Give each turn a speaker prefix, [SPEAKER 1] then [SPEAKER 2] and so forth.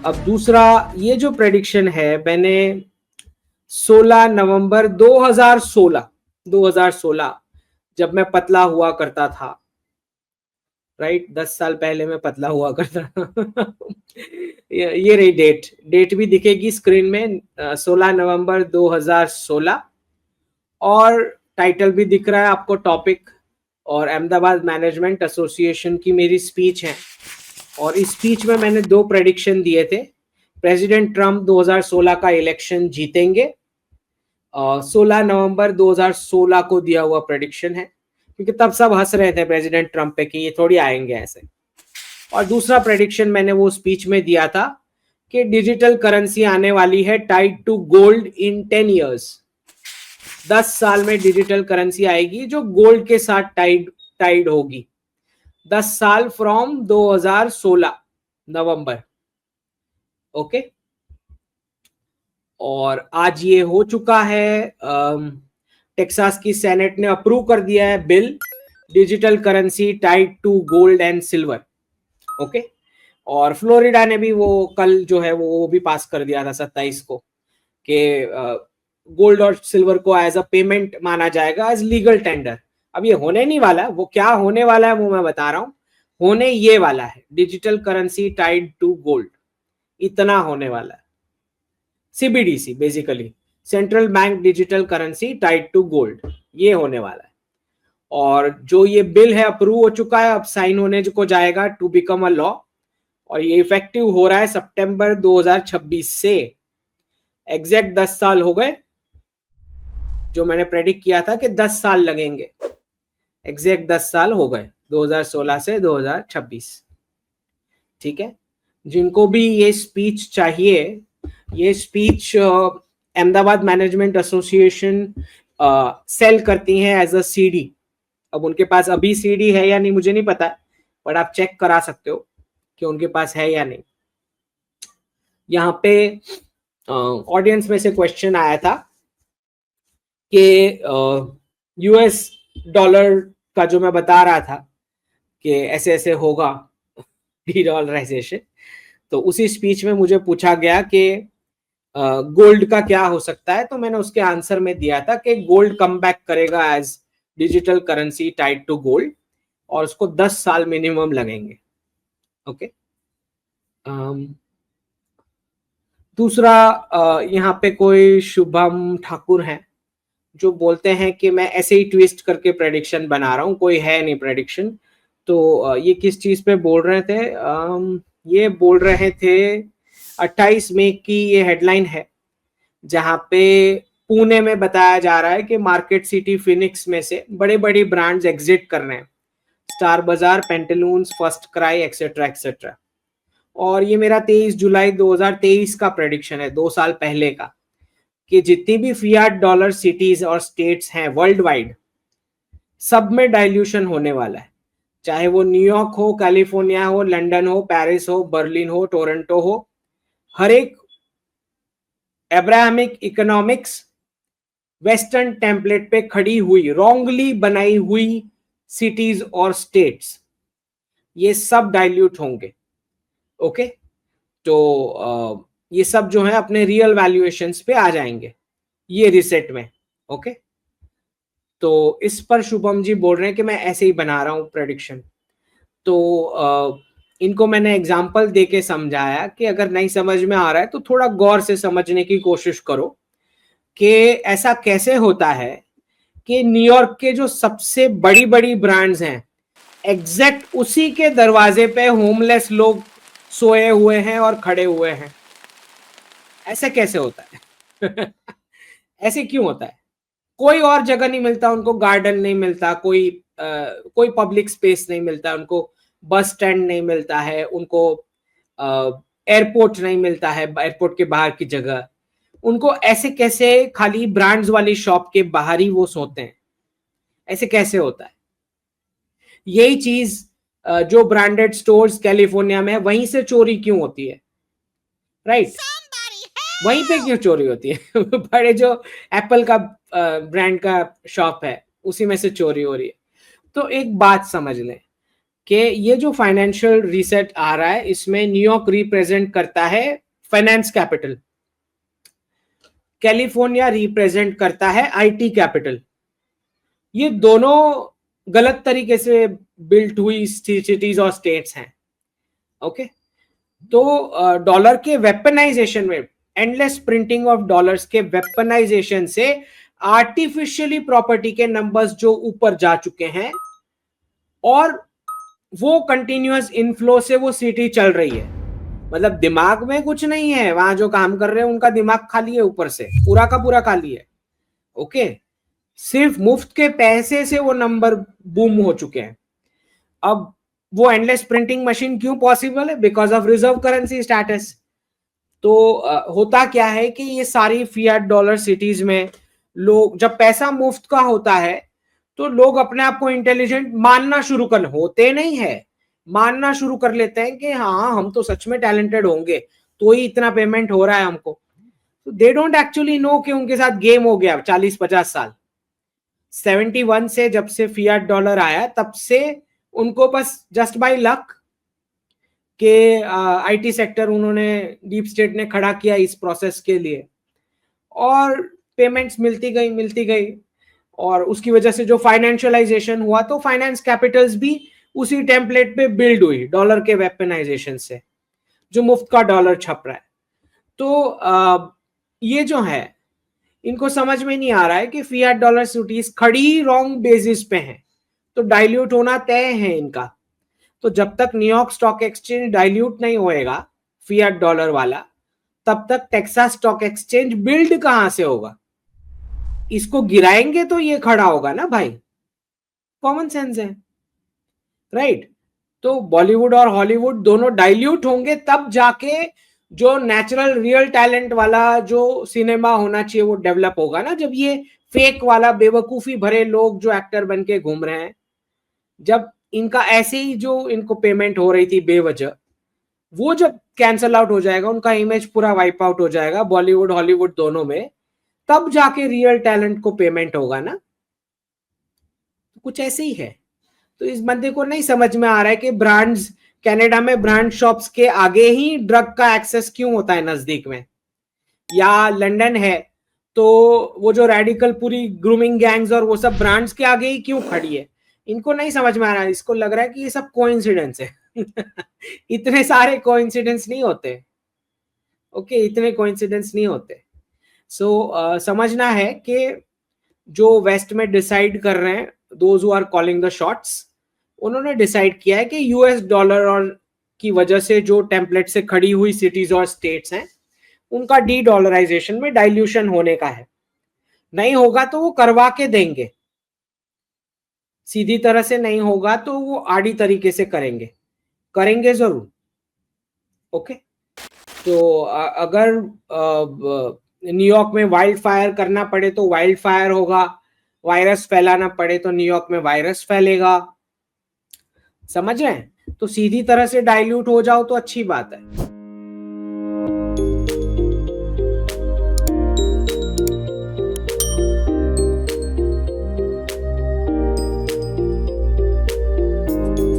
[SPEAKER 1] अब दूसरा, ये जो प्रेडिक्शन है मैंने 16 नवंबर 2016 जब मैं पतला हुआ करता था, राइट, 10 साल पहले मैं पतला हुआ करता था। ये रही डेट भी दिखेगी स्क्रीन में, 16 नवंबर 2016, और टाइटल भी दिख रहा है आपको, टॉपिक, और अहमदाबाद मैनेजमेंट एसोसिएशन की मेरी स्पीच है। और इस स्पीच में मैंने 2 प्रेडिक्शन दिए थे। प्रेसिडेंट ट्रम्प 2016 का इलेक्शन जीतेंगे, 16 नवंबर 2016 को दिया हुआ प्रेडिक्शन है, क्योंकि तब सब हंस रहे थे प्रेसिडेंट ट्रम्प पे कि ये थोड़ी आएंगे ऐसे। और दूसरा प्रेडिक्शन मैंने वो स्पीच में दिया था कि डिजिटल करेंसी आने वाली है tied to gold in 10 years. 10 साल में डिजिटल करेंसी आएगी जो गोल्ड के साथ टाइड होगी। 10 साल फ्रॉम 2016 नवंबर। ओके, और आज ये हो चुका है। टेक्सास की सेनेट ने अप्रूव कर दिया है bill, digital currency tied to gold and silver. Okay, और फ्लोरिडा ने भी वो कल जो है वो भी पास कर दिया था 27 को, कि गोल्ड और सिल्वर को एज अ पेमेंट माना जाएगा, एज लीगल टेंडर। अब ये होने नहीं वाला, वो क्या होने वाला है वो मैं बता रहा हूं। होने ये वाला है digital currency tied to gold, इतना होने वाला है। CBDC basically, central bank digital currency tied to gold, ये होने वाला है। और जो ये बिल है अप्रूव हो चुका है, अब साइन होने को जाएगा टू बिकम अ लॉ, और ये इफेक्टिव हो रहा है सितंबर 2026 से। एग्जैक्ट 10 साल हो गए, जो मैंने प्रेडिक्ट किया था कि 10 साल लगेंगे, एग्जैक्ट 10 साल हो गए, 2016 से 2026। ठीक है, जिनको भी ये स्पीच चाहिए, ये speech Ahmedabad management association sell करती हैं एज अ सीडी। अब उनके पास अभी सीडी है या नहीं मुझे नहीं पता, बट आप चेक करा सकते हो कि उनके पास है या नहीं। यहाँ पे ऑडियंस में से क्वेश्चन आया था कि यूएस डॉलर का जो मैं बता रहा था कि ऐसे ऐसे होगा डीडॉलराइजेशन, तो उसी स्पीच में मुझे पूछा गया कि गोल्ड का क्या हो सकता है, तो मैंने उसके आंसर में दिया था कि गोल्ड कम बैक करेगा as digital currency tied to gold, और उसको 10 साल मिनिमम लगेंगे। ओके, दूसरा, यहाँ पे कोई शुभम ठाकुर हैं जो बोलते हैं कि मैं ऐसे ही ट्विस्ट करके प्रेडिक्शन बना रहा हूँ, कोई है नहीं प्रेडिक्शन। तो ये किस चीज पे बोल रहे थे? ये बोल रहे थे 28 मई की ये हेडलाइन है, जहाँ पे पुणे में बताया जा रहा है कि मार्केट सिटी फिनिक्स में से बड़े बड़े ब्रांड्स एग्जिट कर रहे हैं, स्टार बाजार, Pantaloons, first cry, etcetera etcetera. और ये मेरा 23 जुलाई 2023 का प्रेडिक्शन है, 2 साल पहले का, कि जितनी भी फियाट डॉलर सिटीज और स्टेट्स हैं वर्ल्ड वाइड, सब में डाइल्यूशन होने वाला है। चाहे वो न्यूयॉर्क हो, कैलिफोर्निया हो, लंदन हो, पेरिस हो, बर्लिन हो, टोरंटो हो, हर एक अब्राहमिक इकोनॉमिक्स वेस्टर्न टेम्पलेट पे खड़ी हुई, रॉन्गली बनाई हुई सिटीज और स्टेट्स, ये सब डाइल्यूट होंगे। ओके, तो ये सब जो है अपने रियल वैल्यूएशंस पे आ जाएंगे ये रिसेट में। ओके, तो इस पर शुभम जी बोल रहे हैं कि मैं ऐसे ही बना रहा हूं प्रेडिक्शन। तो इनको मैंने एग्जाम्पल देके समझाया कि अगर नहीं समझ में आ रहा है तो थोड़ा गौर से समझने की कोशिश करो कि ऐसा कैसे होता है कि न्यूयॉर्क के जो सबसे बड़ी बड़ी ब्रांड्स हैं, एग्जैक्ट उसी के दरवाजे पे होमलेस लोग सोए हुए हैं और खड़े हुए हैं। ऐसे कैसे होता है? ऐसे क्यों होता है? कोई और जगह नहीं मिलता उनको, गार्डन नहीं मिलता, कोई पब्लिक स्पेस नहीं मिलता उनको, बस स्टैंड नहीं मिलता है उनको, एयरपोर्ट नहीं मिलता है, एयरपोर्ट के बाहर की जगह उनको। ऐसे कैसे खाली ब्रांड्स वाली शॉप के बाहर ही वो सोते हैं? ऐसे कैसे होता है? यही चीज जो ब्रांडेड स्टोर्स कैलिफोर्निया में है, वहीं से चोरी क्यों होती है? राइट, वहीं पे क्यों चोरी होती है? बड़े जो एप्पल का ब्रांड का शॉप है उसी में से चोरी हो रही है। तो एक बात समझ लें कि ये जो फाइनेंशियल रीसेट आ रहा है इसमें न्यूयॉर्क रिप्रेजेंट करता है फाइनेंस कैपिटल, कैलिफोर्निया रिप्रेजेंट करता है आईटी कैपिटल। ये दोनों गलत तरीके से बिल्ट हुई सिटीज और स्टेट्स हैं। ओके, तो डॉलर के वेपनाइजेशन में, एंडलेस प्रिंटिंग ऑफ डॉलर्स के वेपनाइजेशन से आर्टिफिशियली प्रॉपर्टी के नंबर्स जो ऊपर जा चुके हैं और वो कंटिन्यूअस इनफ्लो से वो सिटी चल रही है। मतलब दिमाग में कुछ नहीं है, वहां जो काम कर रहे हैं उनका दिमाग खाली है, ऊपर से पूरा का पूरा खाली है। ओके, सिर्फ मुफ्त के पैसे से वो नंबर बूम हो चुके हैं। अब वो एंडलेस प्रिंटिंग मशीन क्यों पॉसिबल है? Because of reserve currency status. तो होता क्या है कि ये सारी फिएट डॉलर सिटीज में लोग, जब पैसा मुफ्त का होता है तो लोग अपने आप को इंटेलिजेंट मानना शुरू कर, होते नहीं है, मानना शुरू कर लेते हैं कि हाँ हम तो सच में टैलेंटेड होंगे तो ही इतना पेमेंट हो रहा है हमको। तो दे डोंट एक्चुअली नो कि उनके साथ गेम हो गया 40-50 साल। 71 से जब से फिएट डॉलर आया तब से उनको बस जस्ट बाय लक के आईटी सेक्टर उन्होंने, डीप स्टेट ने खड़ा किया इस प्रोसेस के लिए और पेमेंट्स मिलती गई और उसकी वजह से जो फाइनेंशियलाइजेशन हुआ तो फाइनेंस कैपिटल्स भी उसी टेम्पलेट पे बिल्ड हुई डॉलर के वेपनाइजेशन से, जो मुफ्त का डॉलर छप रहा है। तो ये जो है इनको समझ में नहीं आ रहा है कि फिएट डॉलर सिटीज खड़ी रॉन्ग बेसिस पे हैं, तो डाइल्यूट होना तय है इनका। तो जब तक न्यूयॉर्क स्टॉक एक्सचेंज डाइल्यूट नहीं होएगा फिएट डॉलर वाला, तब तक टेक्सास स्टॉक एक्सचेंज बिल्ड कहां से होगा? इसको गिराएंगे तो ये खड़ा होगा ना भाई, कॉमन सेंस है, राइट? तो बॉलीवुड और हॉलीवुड दोनों डाइल्यूट होंगे तब जाके जो नेचुरल रियल टैलेंट वाला जो सिनेमा होना चाहिए वो डेवलप होगा ना। जब ये फेक वाला बेवकूफी भरे लोग जो एक्टर बन के घूम रहे हैं, जब इनका ऐसे ही जो इनको पेमेंट हो रही थी बेवजह, वो जब कैंसल आउट हो जाएगा, उनका इमेज पूरा वाइप आउट हो जाएगा बॉलीवुड हॉलीवुड दोनों में, तब जाके रियल टैलेंट को पेमेंट होगा ना। कुछ ऐसे ही है। तो इस बंदे को नहीं समझ में आ रहा है कि ब्रांड्स, कनाडा में ब्रांड शॉप्स के आगे ही ड्रग का एक्सेस क्यों होता है नजदीक में, या लंदन है तो वो जो रेडिकल पूरी ग्रूमिंग गैंग्स और वो सब ब्रांड्स के आगे ही क्यों खड़ी है। इनको नहीं समझ में आ रहा है, इसको लग रहा है कि ये सब कोइंसिडेंस है। इतने सारे कोइंसिडेंस नहीं होते। ओके, इतने कोइंसिडेंस नहीं होते। सो समझना है कि जो वेस्ट में डिसाइड कर रहे हैं, those who are calling the shots, उन्होंने डिसाइड किया है कि यूएस डॉलर और की वजह से जो टेम्पलेट से खड़ी हुई सिटीज और स्टेट्स हैं उनका डी डॉलराइजेशन में डाइल्यूशन होने का है। नहीं होगा तो वो करवा के देंगे, सीधी तरह से नहीं होगा तो वो आड़ी तरीके से करेंगे जरूर। ओके, तो अगर न्यूयॉर्क में वाइल्ड फायर करना पड़े तो वाइल्ड फायर होगा, वायरस फैलाना पड़े तो न्यूयॉर्क में वायरस फैलेगा। समझ रहे हैं? तो सीधी तरह से डाइल्यूट हो जाओ तो अच्छी बात है।